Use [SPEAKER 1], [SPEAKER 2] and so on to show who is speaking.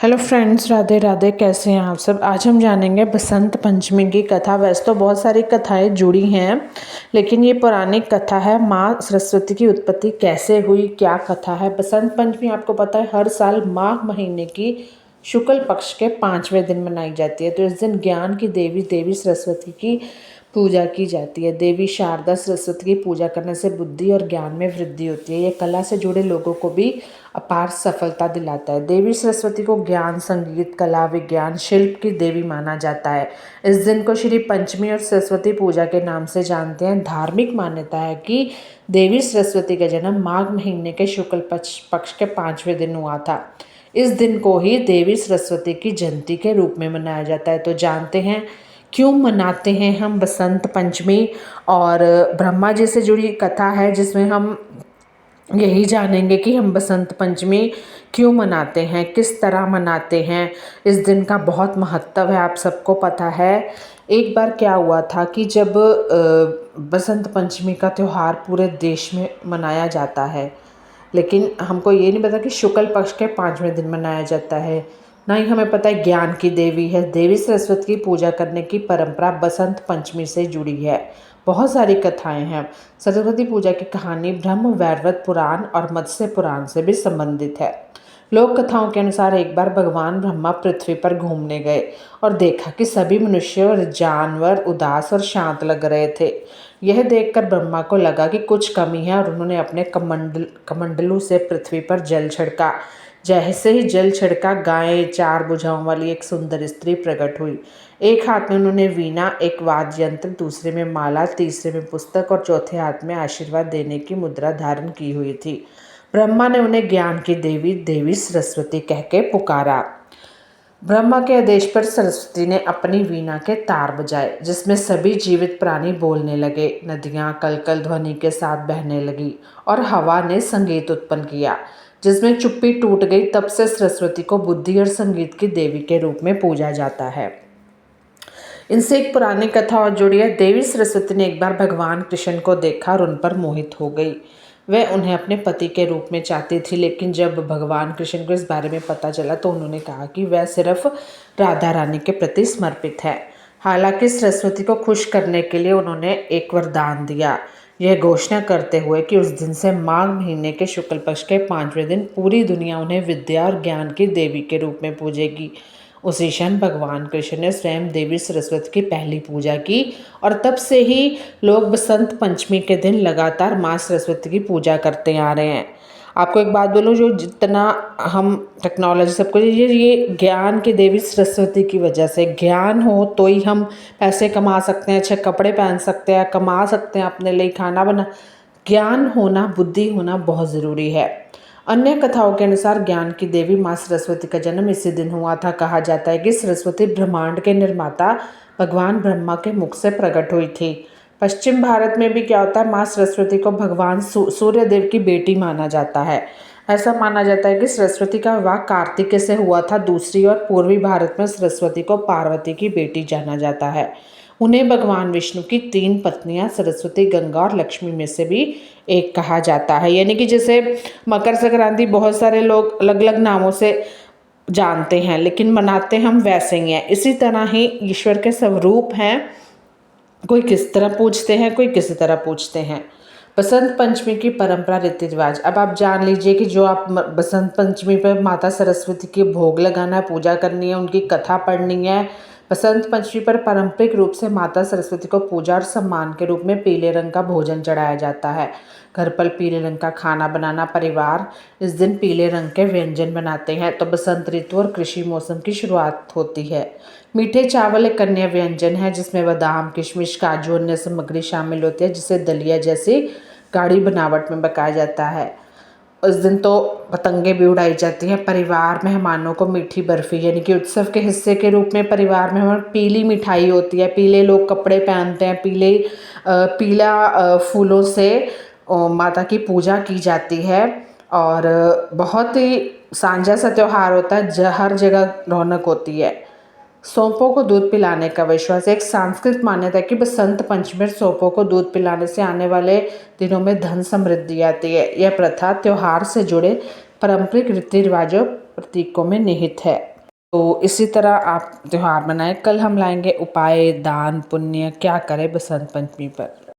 [SPEAKER 1] Hello friends, Radhe Radhe. कैसे हैं आप सब। आज हम जानेंगे बसंत पंचमी की कथा। वैसे तो बहुत सारी कथाएं जुड़ी हैं, लेकिन ये पौराणिक कथा है। माँ सरस्वती की उत्पत्ति कैसे हुई, क्या कथा है। बसंत पंचमी आपको पता है हर साल माघ महीने की शुक्ल पक्ष के 5वें दिन मनाई जाती है। तो इस दिन ज्ञान की देवी देवी सरस्वती की पूजा की जाती है। देवी शारदा सरस्वती की पूजा करने से बुद्धि और ज्ञान में वृद्धि होती है। ये कला से जुड़े लोगों को भी अपार सफलता दिलाता है। देवी सरस्वती को ज्ञान, संगीत, कला, विज्ञान, शिल्प की देवी माना जाता है। इस दिन को श्री पंचमी और सरस्वती पूजा के नाम से जानते हैं। धार्मिक मान्यता है कि देवी सरस्वती का जन्म माघ महीने के शुक्ल पक्ष के 5वें दिन हुआ था। इस दिन को ही देवी सरस्वती की जयंती के रूप में मनाया जाता है। तो जानते हैं क्यों मनाते हैं हम बसंत पंचमी। और ब्रह्मा जी से जुड़ी कथा है, जिसमें हम यही जानेंगे कि हम बसंत पंचमी क्यों मनाते हैं, किस तरह मनाते हैं। इस दिन का बहुत महत्व है, आप सबको पता है। एक बार क्या हुआ था कि जब बसंत पंचमी का त्यौहार पूरे देश में मनाया जाता है, लेकिन हमको ये नहीं पता कि शुक्ल पक्ष के 5वें दिन मनाया जाता है। ना ही हमें पता है ज्ञान की देवी है। देवी सरस्वती की पूजा करने की परंपरा बसंत पंचमी से जुड़ी है। बहुत सारी कथाएं हैं। सरस्वती पूजा की कहानी ब्रह्म वैवर्त पुराण और मत्स्य पुराण से भी संबंधित है। लोक कथाओं के अनुसार एक बार भगवान ब्रह्मा पृथ्वी पर घूमने गए और देखा कि सभी मनुष्य और जानवर उदास और शांत लग रहे थे। यह देखकर ब्रह्मा को लगा कि कुछ कमी है, और उन्होंने अपने कमंडलू से पृथ्वी पर जल छिड़का। जैसे ही जल छिड़का, गाय 4 भुजाओं वाली एक सुंदर स्त्री प्रकट हुई। एक हाथ में उन्होंने वीणा, एक वाद्य यंत्र, दूसरे में माला, तीसरे में पुस्तक और चौथे हाथ में आशीर्वाद देने की मुद्रा धारण की हुई थी। ब्रह्मा ने उन्हें ज्ञान की देवी देवी सरस्वती कह के पुकारा। ब्रह्मा के आदेश पर सरस्वती ने अपनी वीणा के तार बजाए, जिसमें सभी जीवित प्राणी बोलने लगे। नदियां कलकल ध्वनि के साथ बहने लगी और हवा ने संगीत उत्पन्न किया, जिसमें चुप्पी टूट गई। तब से सरस्वती को बुद्धि और संगीत की देवी के रूप में पूजा जाता है। इनसे एक पुरानी कथा और जुड़ी है। देवी सरस्वती ने एक बार भगवान कृष्ण को देखा और उन पर मोहित हो गई। वह उन्हें अपने पति के रूप में चाहती थी, लेकिन जब भगवान कृष्ण को इस बारे में पता चला तो उन्होंने कहा कि वह सिर्फ राधा रानी के प्रति समर्पित है। हालांकि सरस्वती को खुश करने के लिए उन्होंने एक वरदान दिया, यह घोषणा करते हुए कि उस दिन से माघ महीने के शुक्ल पक्ष के 5वें दिन पूरी दुनिया उन्हें विद्या और ज्ञान की देवी के रूप में पूजेगी। उसी क्षण भगवान कृष्ण ने स्वयं देवी सरस्वती की पहली पूजा की, और तब से ही लोग बसंत पंचमी के दिन लगातार माँ सरस्वती की पूजा करते आ रहे हैं। आपको एक बात बोलूँ, जो जितना हम टेक्नोलॉजी सब कुछ, ये ज्ञान की देवी सरस्वती की वजह से। ज्ञान हो तो ही हम पैसे कमा सकते हैं, अच्छे कपड़े पहन सकते हैं, कमा सकते हैं, अपने लिए खाना बना। ज्ञान होना, बुद्धि होना बहुत ज़रूरी है। अन्य कथाओं के अनुसार ज्ञान की देवी माँ सरस्वती का जन्म इसी दिन हुआ था। कहा जाता है कि सरस्वती ब्रह्मांड के निर्माता भगवान ब्रह्मा के मुख से प्रकट हुई थी। पश्चिम भारत में भी क्या होता है, माँ सरस्वती को भगवान सूर्य देव की बेटी माना जाता है। ऐसा माना जाता है कि सरस्वती का विवाह कार्तिकेय से हुआ था। दूसरी ओर पूर्वी भारत में सरस्वती को पार्वती की बेटी जाना जाता है। उन्हें भगवान विष्णु की 3 पत्नियां सरस्वती, गंगा और लक्ष्मी में से भी एक कहा जाता है। यानी कि जैसे मकर संक्रांति बहुत सारे लोग अलग अलग नामों से जानते हैं, लेकिन मनाते हम वैसे ही हैं। इसी तरह ही ईश्वर के स्वरूप हैं, कोई किस तरह पूछते हैं, कोई किसी तरह पूछते हैं। बसंत पंचमी की परंपरा, रीति रिवाज। अब आप जान लीजिए कि जो आप बसंत पंचमी पर माता सरस्वती की भोग लगाना है, पूजा करनी है, उनकी कथा पढ़नी है। बसंत पंचमी पर पारंपरिक रूप से माता सरस्वती को पूजा और सम्मान के रूप में पीले रंग का भोजन चढ़ाया जाता है। घर पर पीले रंग का खाना बनाना, परिवार इस दिन पीले रंग के व्यंजन बनाते हैं। तो बसंत ऋतु और कृषि मौसम की शुरुआत होती है। मीठे चावल एक अन्य व्यंजन है, जिसमें बादाम, किशमिश, काजू अन्य सामग्री शामिल होती है, जिसे दलिया जैसी गाढ़ी बनावट में पकाया जाता है। उस दिन तो पतंगे भी उड़ाई जाती हैं। परिवार मेहमानों को मीठी बर्फी, यानी कि उत्सव के हिस्से के रूप में परिवार में पीली मिठाई होती है। पीले लोग कपड़े पहनते हैं। पीला फूलों से माता की पूजा की जाती है। और बहुत ही सांझा सा त्यौहार होता है, हर जगह रौनक होती है। सौंपों को दूध पिलाने का विश्वास। एक सांस्कृतिक मान्यता है कि बसंत पंचमी में सौंपों को दूध पिलाने से आने वाले दिनों में धन समृद्धि आती है। यह प्रथा त्यौहार से जुड़े पारंपरिक रीति रिवाजों प्रतीकों में निहित है। तो इसी तरह आप त्यौहार मनाएं। कल हम लाएंगे उपाय, दान, पुण्य क्या करें बसंत पंचमी पर।